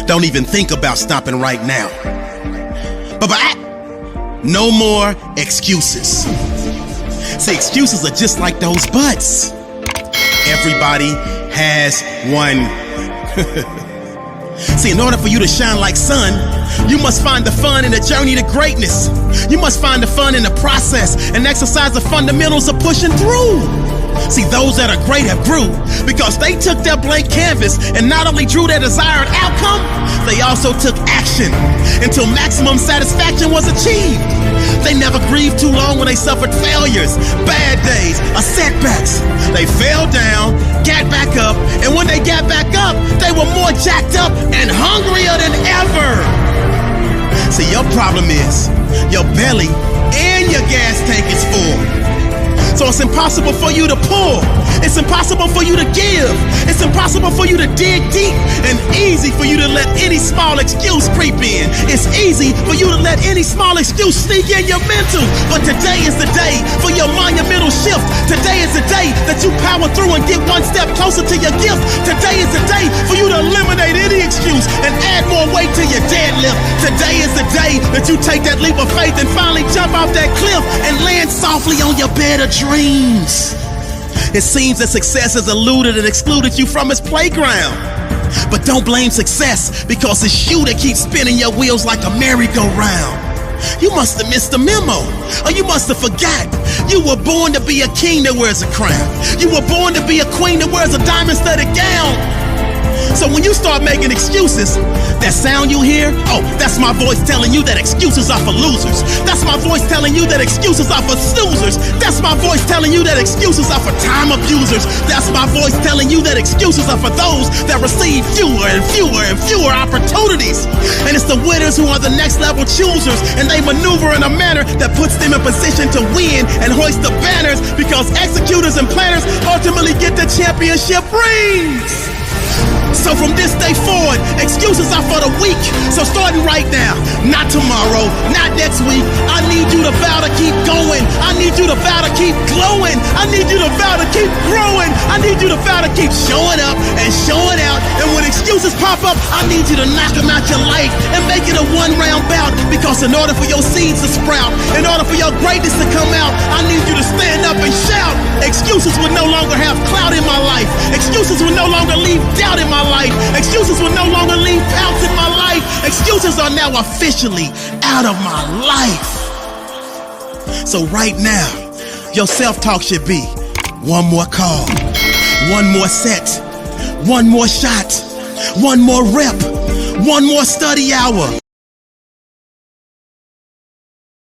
Don't even think about stopping right now. But no more excuses. See, excuses are just like those buts. Everybody has one. See, in order for you to shine like sun, you must find the fun in the journey to greatness. You must find the fun in the process and exercise the fundamentals of pushing through. See, those that are great have grew because they took their blank canvas and not only drew their desired outcome, they also took action until maximum satisfaction was achieved. They never grieved too long when they suffered failures, bad days, or setbacks. They fell down, got back up, and when they got back up, they were more jacked up and hungrier than ever. See, your problem is your belly and your gas tank is full. So it's impossible for you to pull. It's impossible for you to give. It's impossible for you to dig deep, and easy for you to let any small excuse creep in. It's easy for you to let any small excuse sneak in your mental. But today is the day for your monumental shift. Today is the day that you power through and get one step closer to your gift. Today is the day for you to eliminate any excuse and add more weight to your deadlift. Today is the day that you take that leap of faith and finally jump off that cliff and land softly on your bed of dreams. It seems that success has eluded and excluded you from its playground. But don't blame success, because it's you that keeps spinning your wheels like a merry-go-round. You must have missed the memo, or you must have forgot. You were born to be a king that wears a crown. You were born to be a queen that wears a diamond-studded gown. So when you start making excuses, that sound you hear, oh, that's my voice telling you that excuses are for losers. That's my voice telling you that excuses are for snoozers. That's my voice telling you that excuses are for time abusers. That's my voice telling you that excuses are for those that receive fewer and fewer and fewer opportunities. And it's the winners who are the next level choosers, and they maneuver in a manner that puts them in position to win and hoist the banners, because executors and planners ultimately get the championship rings. So from this day forward, excuses are for the weak. So starting right now, not tomorrow, not next week, I need you to vow to keep going. I need you to vow to keep glowing. I need you to vow to keep growing. I need you to vow to keep showing up and showing out. And when excuses pop up, I need you to knock them out your life and make it a one-round bout. Because in order for your seeds to sprout, in order for your greatness to come out, I need you to stand up and shout. Excuses would no longer have clout in my life. Excuses would no longer leave doubt in my life. Excuses will no longer leave pounds in my life. Excuses are now officially out of my life. So right now, your self-talk should be one more call, one more set, one more shot, one more rep, one more study hour.